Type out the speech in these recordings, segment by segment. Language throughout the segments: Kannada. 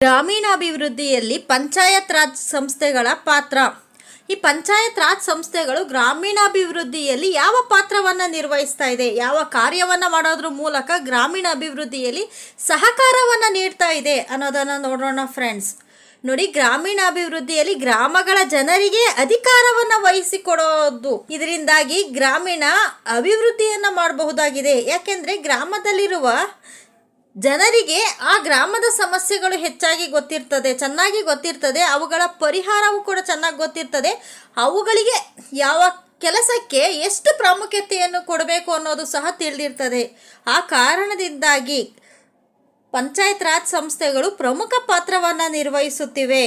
ಗ್ರಾಮೀಣಾಭಿವೃದ್ಧಿಯಲ್ಲಿ ಪಂಚಾಯತ್ ರಾಜ್ ಸಂಸ್ಥೆಗಳ ಪಾತ್ರ. ಈ ಪಂಚಾಯತ್ ರಾಜ್ ಸಂಸ್ಥೆಗಳು ಗ್ರಾಮೀಣಾಭಿವೃದ್ಧಿಯಲ್ಲಿ ಯಾವ ಪಾತ್ರವನ್ನು ನಿರ್ವಹಿಸ್ತಾ ಇದೆ, ಯಾವ ಕಾರ್ಯವನ್ನು ಮಾಡೋದ್ರ ಮೂಲಕ ಗ್ರಾಮೀಣ ಅಭಿವೃದ್ಧಿಯಲ್ಲಿ ಸಹಕಾರವನ್ನು ನೀಡ್ತಾ ಇದೆ ಅನ್ನೋದನ್ನು ನೋಡೋಣ ಫ್ರೆಂಡ್ಸ್. ನೋಡಿ, ಗ್ರಾಮೀಣಾಭಿವೃದ್ಧಿಯಲ್ಲಿ ಗ್ರಾಮಗಳ ಜನರಿಗೆ ಅಧಿಕಾರವನ್ನು ವಹಿಸಿಕೊಡೋದು, ಇದರಿಂದಾಗಿ ಗ್ರಾಮೀಣ ಅಭಿವೃದ್ಧಿಯನ್ನು ಮಾಡಬಹುದಾಗಿದೆ. ಯಾಕೆಂದರೆ ಗ್ರಾಮದಲ್ಲಿರುವ ಜನರಿಗೆ ಆ ಗ್ರಾಮದ ಸಮಸ್ಯೆಗಳು ಚೆನ್ನಾಗಿ ಗೊತ್ತಿರ್ತದೆ, ಅವುಗಳ ಪರಿಹಾರವೂ ಕೂಡ ಚೆನ್ನಾಗಿ ಗೊತ್ತಿರ್ತದೆ. ಅವುಗಳಿಗೆ ಯಾವ ಕೆಲಸಕ್ಕೆ ಎಷ್ಟು ಪ್ರಾಮುಖ್ಯತೆಯನ್ನು ಕೊಡಬೇಕು ಅನ್ನೋದು ಸಹ ತಿಳಿದಿರ್ತದೆ. ಆ ಕಾರಣದಿಂದಾಗಿ ಪಂಚಾಯತ್ ರಾಜ್ ಸಂಸ್ಥೆಗಳು ಪ್ರಮುಖ ಪಾತ್ರವನ್ನು ನಿರ್ವಹಿಸುತ್ತಿವೆ.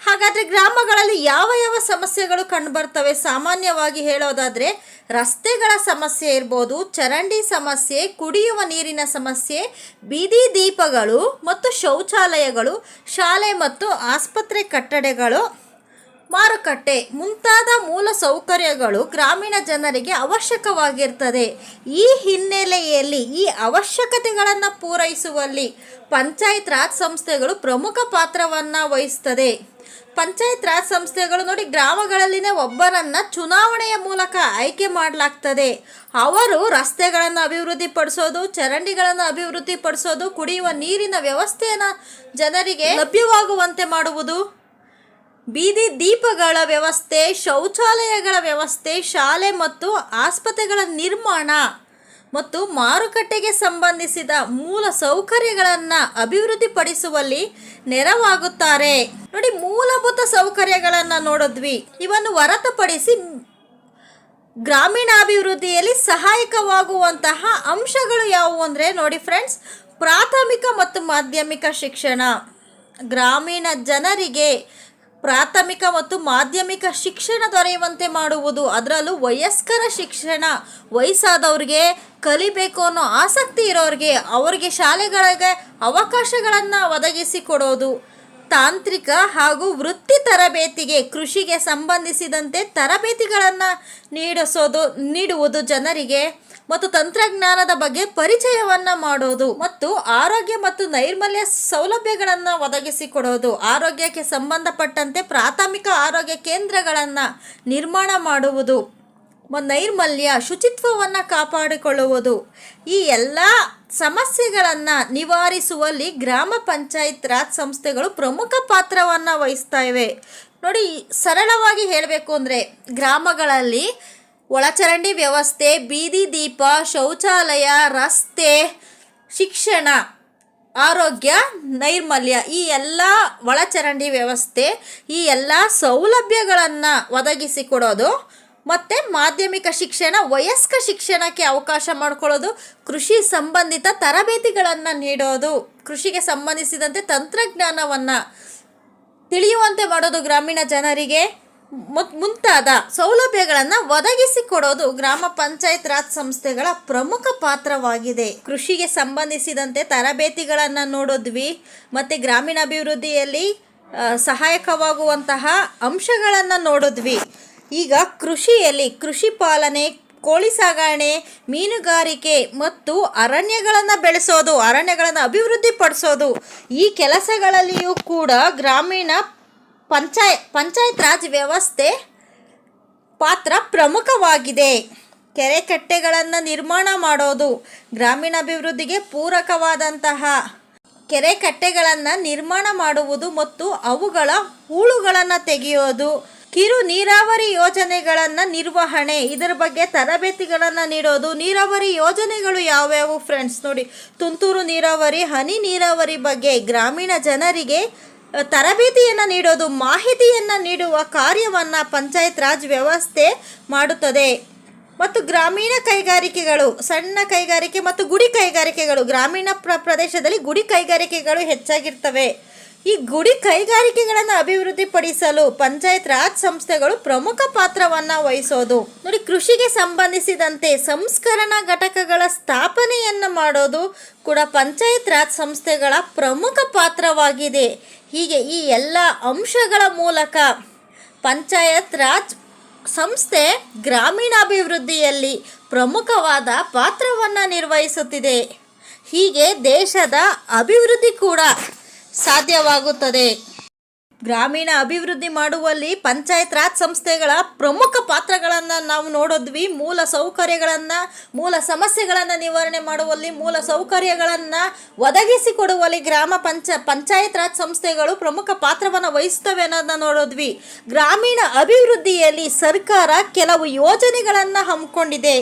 ಹಾಗಾದರೆ ಗ್ರಾಮಗಳಲ್ಲಿ ಯಾವ ಯಾವ ಸಮಸ್ಯೆಗಳು ಕಂಡುಬರ್ತವೆ? ಸಾಮಾನ್ಯವಾಗಿ ಹೇಳೋದಾದರೆ ರಸ್ತೆಗಳ ಸಮಸ್ಯೆ ಇರ್ಬೋದು, ಚರಂಡಿ ಸಮಸ್ಯೆ, ಕುಡಿಯುವ ನೀರಿನ ಸಮಸ್ಯೆ, ಬೀದಿ ದೀಪಗಳು ಮತ್ತು ಶೌಚಾಲಯಗಳು, ಶಾಲೆ ಮತ್ತು ಆಸ್ಪತ್ರೆ ಕಟ್ಟಡಗಳು, ಮಾರುಕಟ್ಟೆ ಮುಂತಾದ ಮೂಲ ಸೌಕರ್ಯಗಳು ಗ್ರಾಮೀಣ ಜನರಿಗೆ ಅವಶ್ಯಕವಾಗಿರ್ತದೆ. ಈ ಹಿನ್ನೆಲೆಯಲ್ಲಿ ಈ ಅವಶ್ಯಕತೆಗಳನ್ನು ಪೂರೈಸುವಲ್ಲಿ ಪಂಚಾಯತ್ ರಾಜ್ ಸಂಸ್ಥೆಗಳು ಪ್ರಮುಖ ಪಾತ್ರವನ್ನು ವಹಿಸ್ತದೆ. ಪಂಚಾಯತ್ ರಾಜ್ ಸಂಸ್ಥೆಗಳು ನೋಡಿ, ಗ್ರಾಮಗಳಲ್ಲಿನ ಒಬ್ಬರನ್ನು ಚುನಾವಣೆಯ ಮೂಲಕ ಆಯ್ಕೆ ಮಾಡಲಾಗ್ತದೆ. ಅವರು ರಸ್ತೆಗಳನ್ನು ಅಭಿವೃದ್ಧಿಪಡಿಸೋದು, ಚರಂಡಿಗಳನ್ನು ಅಭಿವೃದ್ಧಿಪಡಿಸೋದು, ಕುಡಿಯುವ ನೀರಿನ ವ್ಯವಸ್ಥೆಯನ್ನು ಜನರಿಗೆ ಲಭ್ಯವಾಗುವಂತೆ ಮಾಡುವುದು, ಬೀದಿ ದೀಪಗಳ ವ್ಯವಸ್ಥೆ, ಶೌಚಾಲಯಗಳ ವ್ಯವಸ್ಥೆ, ಶಾಲೆ ಮತ್ತು ಆಸ್ಪತ್ರೆಗಳ ನಿರ್ಮಾಣ ಮತ್ತು ಮಾರುಕಟ್ಟೆಗೆ ಸಂಬಂಧಿಸಿದ ಮೂಲ ಸೌಕರ್ಯಗಳನ್ನು ಅಭಿವೃದ್ಧಿಪಡಿಸುವಲ್ಲಿ ನೆರವಾಗುತ್ತಾರೆ. ನೋಡಿ, ಮೂಲಭೂತ ಸೌಕರ್ಯಗಳನ್ನು ನೋಡಿದ್ವಿ. ಇವನ್ನು ಹೊರತುಪಡಿಸಿ ಗ್ರಾಮೀಣಾಭಿವೃದ್ಧಿಯಲ್ಲಿ ಸಹಾಯಕವಾಗುವಂತಹ ಅಂಶಗಳು ಯಾವುವು ಅಂದರೆ ನೋಡಿ ಫ್ರೆಂಡ್ಸ್, ಪ್ರಾಥಮಿಕ ಮತ್ತು ಮಾಧ್ಯಮಿಕ ಶಿಕ್ಷಣ. ಗ್ರಾಮೀಣ ಜನರಿಗೆ ಪ್ರಾಥಮಿಕ ಮತ್ತು ಮಾಧ್ಯಮಿಕ ಶಿಕ್ಷಣ ದೊರೆಯುವಂತೆ ಮಾಡುವುದು, ಅದರಲ್ಲೂ ವಯಸ್ಕರ ಶಿಕ್ಷಣ, ವಯಸ್ಸಾದವ್ರಿಗೆ ಕಲಿಬೇಕು ಅನ್ನೋ ಆಸಕ್ತಿ ಇರೋರಿಗೆ ಅವರಿಗೆ ಶಾಲೆಗಳಿಗೆ ಅವಕಾಶಗಳನ್ನು ಒದಗಿಸಿಕೊಡೋದು, ತಾಂತ್ರಿಕ ಹಾಗೂ ವೃತ್ತಿ ತರಬೇತಿಗೆ, ಕೃಷಿಗೆ ಸಂಬಂಧಿಸಿದಂತೆ ತರಬೇತಿಗಳನ್ನು ನೀಡುವುದು ಜನರಿಗೆ, ಮತ್ತು ತಂತ್ರಜ್ಞಾನದ ಬಗ್ಗೆ ಪರಿಚಯವನ್ನು ಮಾಡೋದು, ಮತ್ತು ಆರೋಗ್ಯ ಮತ್ತು ನೈರ್ಮಲ್ಯ ಸೌಲಭ್ಯಗಳನ್ನು ಒದಗಿಸಿಕೊಡೋದು, ಆರೋಗ್ಯಕ್ಕೆ ಸಂಬಂಧಪಟ್ಟಂತೆ ಪ್ರಾಥಮಿಕ ಆರೋಗ್ಯ ಕೇಂದ್ರಗಳನ್ನು ನಿರ್ಮಾಣ ಮಾಡುವುದು, ನೈರ್ಮಲ್ಯ ಶುಚಿತ್ವವನ್ನು ಕಾಪಾಡಿಕೊಳ್ಳುವುದು. ಈ ಎಲ್ಲ ಸಮಸ್ಯೆಗಳನ್ನು ನಿವಾರಿಸುವಲ್ಲಿ ಗ್ರಾಮ ಪಂಚಾಯತ್ ರಾಜ್ ಸಂಸ್ಥೆಗಳು ಪ್ರಮುಖ ಪಾತ್ರವನ್ನು ವಹಿಸ್ತಾ ಇವೆ. ನೋಡಿ, ಸರಳವಾಗಿ ಹೇಳಬೇಕು ಅಂದರೆ ಗ್ರಾಮಗಳಲ್ಲಿ ಒಳಚರಂಡಿ ವ್ಯವಸ್ಥೆ, ಬೀದಿ ದೀಪ, ಶೌಚಾಲಯ, ರಸ್ತೆ, ಶಿಕ್ಷಣ, ಆರೋಗ್ಯ, ನೈರ್ಮಲ್ಯ, ಈ ಎಲ್ಲ ಒಳಚರಂಡಿ ವ್ಯವಸ್ಥೆ, ಈ ಎಲ್ಲ ಸೌಲಭ್ಯಗಳನ್ನು ಒದಗಿಸಿಕೊಡೋದು, ಮತ್ತು ಮಾಧ್ಯಮಿಕ ಶಿಕ್ಷಣ, ವಯಸ್ಕ ಶಿಕ್ಷಣಕ್ಕೆ ಅವಕಾಶ ಮಾಡಿಕೊಳ್ಳೋದು, ಕೃಷಿ ಸಂಬಂಧಿತ ತರಬೇತಿಗಳನ್ನು ನೀಡೋದು, ಕೃಷಿಗೆ ಸಂಬಂಧಿಸಿದಂತೆ ತಂತ್ರಜ್ಞಾನವನ್ನು ತಿಳಿಯುವಂತೆ ಮಾಡೋದು ಗ್ರಾಮೀಣ ಜನರಿಗೆ, ಮುಂತಾದ ಸೌಲಭ್ಯಗಳನ್ನು ಒದಗಿಸಿಕೊಡೋದು ಗ್ರಾಮ ಪಂಚಾಯತ್ ರಾಜ್ ಸಂಸ್ಥೆಗಳ ಪ್ರಮುಖ ಪಾತ್ರವಾಗಿದೆ. ಕೃಷಿಗೆ ಸಂಬಂಧಿಸಿದಂತೆ ತರಬೇತಿಗಳನ್ನು ನೋಡಿದ್ವಿ, ಮತ್ತು ಗ್ರಾಮೀಣಾಭಿವೃದ್ಧಿಯಲ್ಲಿ ಸಹಾಯಕವಾಗುವಂತಹ ಅಂಶಗಳನ್ನು ನೋಡಿದ್ವಿ. ಈಗ ಕೃಷಿಯಲ್ಲಿ ಕೃಷಿ ಪಾಲನೆ, ಕೋಳಿ ಸಾಗಣೆ, ಮೀನುಗಾರಿಕೆ ಮತ್ತು ಅರಣ್ಯಗಳನ್ನು ಬೆಳೆಸೋದು, ಅರಣ್ಯಗಳನ್ನು ಅಭಿವೃದ್ಧಿಪಡಿಸೋದು, ಈ ಕೆಲಸಗಳಲ್ಲಿಯೂ ಕೂಡ ಗ್ರಾಮೀಣ ಪಂಚಾಯತ್ ರಾಜ್ ವ್ಯವಸ್ಥೆ ಪಾತ್ರ ಪ್ರಮುಖವಾಗಿದೆ. ಕೆರೆ ಕಟ್ಟೆಗಳನ್ನು ನಿರ್ಮಾಣ ಮಾಡೋದು, ಗ್ರಾಮೀಣಾಭಿವೃದ್ಧಿಗೆ ಪೂರಕವಾದಂತಹ ಕೆರೆ ಕಟ್ಟೆಗಳನ್ನು ನಿರ್ಮಾಣ ಮಾಡುವುದು ಮತ್ತು ಅವುಗಳ ಹೂಳುಗಳನ್ನು ತೆಗೆಯೋದು, ಕಿರು ನೀರಾವರಿ ಯೋಜನೆಗಳನ್ನು ನಿರ್ವಹಣೆ, ಇದರ ಬಗ್ಗೆ ತರಬೇತಿಗಳನ್ನು ನೀಡೋದು. ನೀರಾವರಿ ಯೋಜನೆಗಳು ಯಾವ್ಯಾವು ಫ್ರೆಂಡ್ಸ್ ನೋಡಿ, ತುಂತುರು ನೀರಾವರಿ, ಹನಿ ನೀರಾವರಿ ಬಗ್ಗೆ ಗ್ರಾಮೀಣ ಜನರಿಗೆ ತರಬೇತಿಯನ್ನು ನೀಡೋದು, ಮಾಹಿತಿಯನ್ನು ನೀಡುವ ಕಾರ್ಯವನ್ನು ಪಂಚಾಯತ್ ರಾಜ್ ವ್ಯವಸ್ಥೆ ಮಾಡುತ್ತದೆ. ಮತ್ತು ಗ್ರಾಮೀಣ ಕೈಗಾರಿಕೆಗಳು, ಸಣ್ಣ ಕೈಗಾರಿಕೆ ಮತ್ತು ಗುಡಿ ಕೈಗಾರಿಕೆಗಳು, ಗ್ರಾಮೀಣ ಪ್ರದೇಶದಲ್ಲಿ ಗುಡಿ ಕೈಗಾರಿಕೆಗಳು ಹೆಚ್ಚಾಗಿರ್ತವೆ. ಈ ಗುಡಿ ಕೈಗಾರಿಕೆಗಳನ್ನು ಅಭಿವೃದ್ಧಿಪಡಿಸಲು ಪಂಚಾಯತ್ ರಾಜ್ ಸಂಸ್ಥೆಗಳು ಪ್ರಮುಖ ಪಾತ್ರವನ್ನು ವಹಿಸೋದು. ನೋಡಿ, ಕೃಷಿಗೆ ಸಂಬಂಧಿಸಿದಂತೆ ಸಂಸ್ಕರಣಾ ಘಟಕಗಳ ಸ್ಥಾಪನೆಯನ್ನು ಮಾಡೋದು ಕೂಡ ಪಂಚಾಯತ್ ರಾಜ್ ಸಂಸ್ಥೆಗಳ ಪ್ರಮುಖ ಪಾತ್ರವಾಗಿದೆ. ಹೀಗೆ ಈ ಎಲ್ಲ ಅಂಶಗಳ ಮೂಲಕ ಪಂಚಾಯತ್ ರಾಜ್ ಸಂಸ್ಥೆ ಗ್ರಾಮೀಣಾಭಿವೃದ್ಧಿಯಲ್ಲಿ ಪ್ರಮುಖವಾದ ಪಾತ್ರವನ್ನು ನಿರ್ವಹಿಸುತ್ತಿದೆ. ಹೀಗೆ ದೇಶದ ಅಭಿವೃದ್ಧಿ ಕೂಡ ಸಾಧ್ಯವಾಗುತ್ತದೆ. ಗ್ರಾಮೀಣ ಅಭಿವೃದ್ಧಿ ಮಾಡುವಲ್ಲಿ ಪಂಚಾಯತ್ ರಾಜ್ ಸಂಸ್ಥೆಗಳ ಪ್ರಮುಖ ಪಾತ್ರಗಳನ್ನು ನಾವು ನೋಡಿದ್ವಿ. ಮೂಲ ಸಮಸ್ಯೆಗಳನ್ನು ನಿವಾರಣೆ ಮಾಡುವಲ್ಲಿ, ಮೂಲ ಸೌಕರ್ಯಗಳನ್ನು ಒದಗಿಸಿಕೊಡುವಲ್ಲಿ ಪಂಚಾಯತ್ ರಾಜ್ ಸಂಸ್ಥೆಗಳು ಪ್ರಮುಖ ಪಾತ್ರವನ್ನು ವಹಿಸ್ತವೆ ಅನ್ನೋದನ್ನ ನೋಡಿದ್ವಿ. ಗ್ರಾಮೀಣ ಅಭಿವೃದ್ಧಿಯಲ್ಲಿ ಸರ್ಕಾರ ಕೆಲವು ಯೋಜನೆಗಳನ್ನು ಹಮ್ಮಿಕೊಂಡಿದೆ.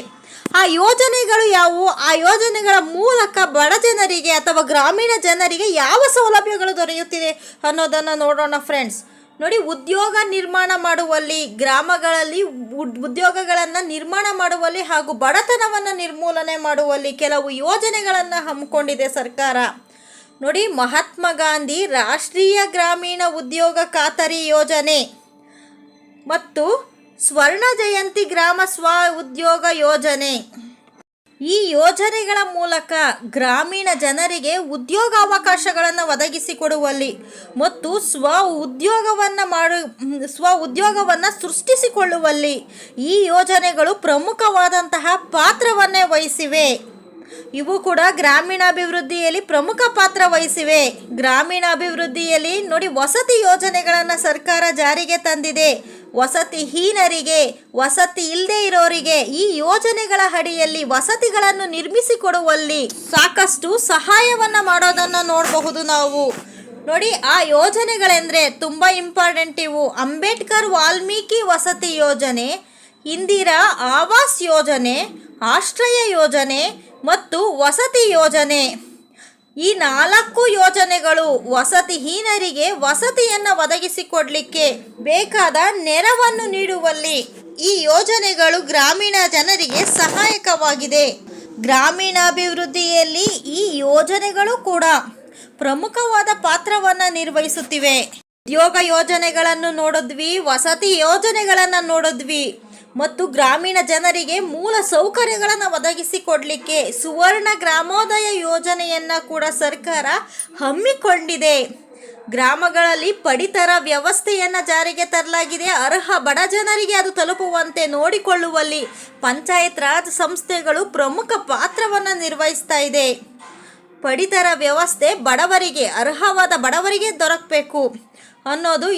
ಆ ಯೋಜನೆಗಳು ಯಾವುವು, ಆ ಯೋಜನೆಗಳ ಮೂಲಕ ಬಡ ಜನರಿಗೆ ಅಥವಾ ಗ್ರಾಮೀಣ ಜನರಿಗೆ ಯಾವ ಸೌಲಭ್ಯಗಳು ದೊರೆಯುತ್ತಿದೆ ಅನ್ನೋದನ್ನು ನೋಡೋಣ ಫ್ರೆಂಡ್ಸ್. ನೋಡಿ, ಉದ್ಯೋಗ ನಿರ್ಮಾಣ ಮಾಡುವಲ್ಲಿ, ಗ್ರಾಮಗಳಲ್ಲಿ ಉದ್ಯೋಗಗಳನ್ನು ನಿರ್ಮಾಣ ಮಾಡುವಲ್ಲಿ ಹಾಗೂ ಬಡತನವನ್ನು ನಿರ್ಮೂಲನೆ ಮಾಡುವಲ್ಲಿ ಕೆಲವು ಯೋಜನೆಗಳನ್ನು ಹಮ್ಮಿಕೊಂಡಿದೆ ಸರ್ಕಾರ. ನೋಡಿ, ಮಹಾತ್ಮ ಗಾಂಧಿ ರಾಷ್ಟ್ರೀಯ ಗ್ರಾಮೀಣ ಉದ್ಯೋಗ ಖಾತರಿ ಯೋಜನೆ ಮತ್ತು ಸ್ವರ್ಣ ಜಯಂತಿ ಗ್ರಾಮ ಸ್ವ ಉದ್ಯೋಗ ಯೋಜನೆ. ಈ ಯೋಜನೆಗಳ ಮೂಲಕ ಗ್ರಾಮೀಣ ಜನರಿಗೆ ಉದ್ಯೋಗಾವಕಾಶಗಳನ್ನು ಒದಗಿಸಿಕೊಡುವಲ್ಲಿ ಮತ್ತು ಸ್ವ ಉದ್ಯೋಗವನ್ನು ಸೃಷ್ಟಿಸಿಕೊಳ್ಳುವಲ್ಲಿ ಈ ಯೋಜನೆಗಳು ಪ್ರಮುಖವಾದಂತಹ ಪಾತ್ರವನ್ನೇ ವಹಿಸಿವೆ. ಇವು ಕೂಡ ಗ್ರಾಮೀಣಾಭಿವೃದ್ಧಿಯಲ್ಲಿ ಪ್ರಮುಖ ಪಾತ್ರ ವಹಿಸಿವೆ. ಗ್ರಾಮೀಣಾಭಿವೃದ್ಧಿಯಲ್ಲಿ ನೋಡಿ, ವಸತಿ ಯೋಜನೆಗಳನ್ನು ಸರ್ಕಾರ ಜಾರಿಗೆ ತಂದಿದೆ. ವಸತಿಹೀನರಿಗೆ, ವಸತಿ ಇಲ್ಲದೆ ಇರೋರಿಗೆ ಈ ಯೋಜನೆಗಳ ಅಡಿಯಲ್ಲಿ ವಸತಿಗಳನ್ನು ನಿರ್ಮಿಸಿಕೊಡುವಲ್ಲಿ ಸಾಕಷ್ಟು ಸಹಾಯವನ್ನು ಮಾಡೋದನ್ನು ನೋಡಬಹುದು ನಾವು. ನೋಡಿ, ಆ ಯೋಜನೆಗಳೆಂದರೆ ತುಂಬ ಇಂಪಾರ್ಟೆಂಟ್ ಇವು. ಅಂಬೇಡ್ಕರ್ ವಾಲ್ಮೀಕಿ ವಸತಿ ಯೋಜನೆ, ಇಂದಿರಾ ಆವಾಸ್ ಯೋಜನೆ, ಆಶ್ರಯ ಯೋಜನೆ ಮತ್ತು ವಸತಿ ಯೋಜನೆ. ಈ 4 ಯೋಜನೆಗಳು ವಸತಿಹೀನರಿಗೆ ವಸತಿಯನ್ನು ಒದಗಿಸಿಕೊಡಲಿಕ್ಕೆ ಬೇಕಾದ ನೆರವನ್ನು ನೀಡುವಲ್ಲಿ ಈ ಯೋಜನೆಗಳು ಗ್ರಾಮೀಣ ಜನರಿಗೆ ಸಹಾಯಕವಾಗಿದೆ. ಗ್ರಾಮೀಣಾಭಿವೃದ್ಧಿಯಲ್ಲಿ ಈ ಯೋಜನೆಗಳು ಕೂಡ ಪ್ರಮುಖವಾದ ಪಾತ್ರವನ್ನು ನಿರ್ವಹಿಸುತ್ತಿವೆ. ಉದ್ಯೋಗ ಯೋಜನೆಗಳನ್ನು ನೋಡಿದ್ವಿ, ವಸತಿ ಯೋಜನೆಗಳನ್ನು ನೋಡಿದ್ವಿ ಮತ್ತು ಗ್ರಾಮೀಣ ಜನರಿಗೆ ಮೂಲ ಸೌಕರ್ಯಗಳನ್ನು ಒದಗಿಸಿಕೊಡಲಿಕ್ಕೆ ಸುವರ್ಣ ಗ್ರಾಮೋದಯ ಯೋಜನೆಯನ್ನು ಕೂಡ ಸರ್ಕಾರ ಹಮ್ಮಿಕೊಂಡಿದೆ. ಗ್ರಾಮಗಳಲ್ಲಿ ಪಡಿತರ ವ್ಯವಸ್ಥೆಯನ್ನು ಜಾರಿಗೆ ತರಲಾಗಿದೆ. ಅರ್ಹ ಬಡ ಜನರಿಗೆ ಅದು ತಲುಪುವಂತೆ ನೋಡಿಕೊಳ್ಳುವಲ್ಲಿ ಪಂಚಾಯತ್ ರಾಜ್ ಸಂಸ್ಥೆಗಳು ಪ್ರಮುಖ ಪಾತ್ರವನ್ನು ನಿರ್ವಹಿಸ್ತಾ ಇದೆ. ಪಡಿತರ ವ್ಯವಸ್ಥೆ ಅರ್ಹವಾದ ಬಡವರಿಗೆ ದೊರಕಬೇಕು ಅನ್ನೋದು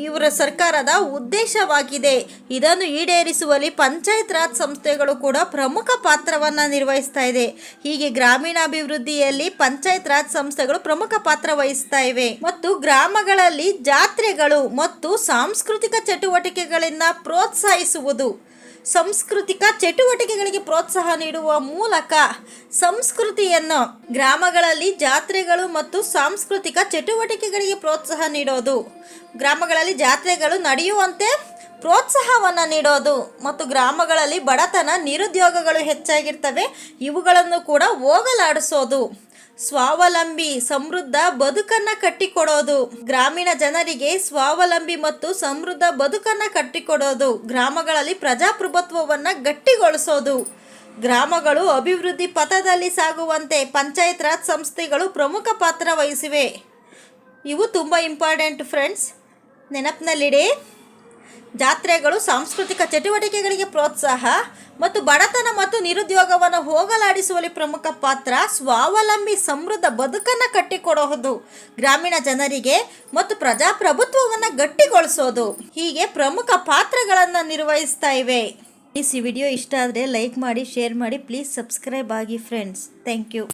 ಇವರ ಸರ್ಕಾರದ ಉದ್ದೇಶವಾಗಿದೆ. ಇದನ್ನು ಈಡೇರಿಸುವಲ್ಲಿ ಪಂಚಾಯತ್ ರಾಜ್ ಸಂಸ್ಥೆಗಳು ಕೂಡ ಪ್ರಮುಖ ಪಾತ್ರವನ್ನು ನಿರ್ವಹಿಸ್ತಾ ಇದೆ. ಹೀಗೆ ಗ್ರಾಮೀಣಾಭಿವೃದ್ಧಿಯಲ್ಲಿ ಪಂಚಾಯತ್ ರಾಜ್ ಸಂಸ್ಥೆಗಳು ಪ್ರಮುಖ ಪಾತ್ರ ವಹಿಸ್ತಾ ಇವೆ. ಮತ್ತು ಗ್ರಾಮಗಳಲ್ಲಿ ಜಾತ್ರೆಗಳು ಮತ್ತು ಸಾಂಸ್ಕೃತಿಕ ಚಟುವಟಿಕೆಗಳನ್ನು ಪ್ರೋತ್ಸಾಹಿಸುವುದು. ಸಾಂಸ್ಕೃತಿಕ ಚಟುವಟಿಕೆಗಳಿಗೆ ಪ್ರೋತ್ಸಾಹ ನೀಡುವ ಮೂಲಕ ಸಂಸ್ಕೃತಿಯನ್ನು ಗ್ರಾಮಗಳಲ್ಲಿ ಜಾತ್ರೆಗಳು ಮತ್ತು ಸಾಂಸ್ಕೃತಿಕ ಚಟುವಟಿಕೆಗಳಿಗೆ ಪ್ರೋತ್ಸಾಹ ನೀಡೋದು, ಗ್ರಾಮಗಳಲ್ಲಿ ಜಾತ್ರೆಗಳು ನಡೆಯುವಂತೆ ಪ್ರೋತ್ಸಾಹವನ್ನು ನೀಡೋದು ಮತ್ತು ಗ್ರಾಮಗಳಲ್ಲಿ ಬಡತನ, ನಿರುದ್ಯೋಗಗಳು ಹೆಚ್ಚಾಗಿರ್ತವೆ, ಇವುಗಳನ್ನು ಕೂಡ ಹೋಗಲಾಡಿಸೋದು. ಸ್ವಾವಲಂಬಿ ಸಮೃದ್ಧ ಬದುಕನ್ನು ಕಟ್ಟಿಕೊಡೋದು. ಗ್ರಾಮೀಣ ಜನರಿಗೆ ಸ್ವಾವಲಂಬಿ ಮತ್ತು ಸಮೃದ್ಧ ಬದುಕನ್ನು ಕಟ್ಟಿಕೊಡೋದು. ಗ್ರಾಮಗಳಲ್ಲಿ ಪ್ರಜಾಪ್ರಭುತ್ವವನ್ನು ಗಟ್ಟಿಗೊಳಿಸೋದು. ಗ್ರಾಮಗಳು ಅಭಿವೃದ್ಧಿ ಪಥದಲ್ಲಿ ಸಾಗುವಂತೆ ಪಂಚಾಯತ್ ರಾಜ್ ಸಂಸ್ಥೆಗಳು ಪ್ರಮುಖ ಪಾತ್ರ ವಹಿಸಿವೆ. ಇವು ತುಂಬ ಇಂಪಾರ್ಟೆಂಟ್ ಫ್ರೆಂಡ್ಸ್, ನೆನಪಿನಲ್ಲಿಡಿ. ಜಾತ್ರೆಗಳು ಸಾಂಸ್ಕೃತಿಕ ಚಟುವಟಿಕೆಗಳಿಗೆ ಪ್ರೋತ್ಸಾಹ ಮತ್ತು ಬಡತನ ಮತ್ತು ನಿರುದ್ಯೋಗವನ್ನು ಹೋಗಲಾಡಿಸುವಲ್ಲಿ ಪ್ರಮುಖ ಪಾತ್ರ. ಸ್ವಾವಲಂಬಿ ಸಮೃದ್ಧ ಬದುಕನ್ನು ಕಟ್ಟಿಕೊಡೋದು ಗ್ರಾಮೀಣ ಜನರಿಗೆ ಮತ್ತು ಪ್ರಜಾಪ್ರಭುತ್ವವನ್ನು ಗಟ್ಟಿಗೊಳಿಸೋದು. ಹೀಗೆ ಪ್ರಮುಖ ಪಾತ್ರಗಳನ್ನು ನಿರ್ವಹಿಸ್ತಾ ಇವೆ. ಈ ವಿಡಿಯೋ ಇಷ್ಟ ಆದರೆ ಲೈಕ್ ಮಾಡಿ, ಶೇರ್ ಮಾಡಿ, ಪ್ಲೀಸ್ ಸಬ್ಸ್ಕ್ರೈಬ್ ಆಗಿ ಫ್ರೆಂಡ್ಸ್. Thank you.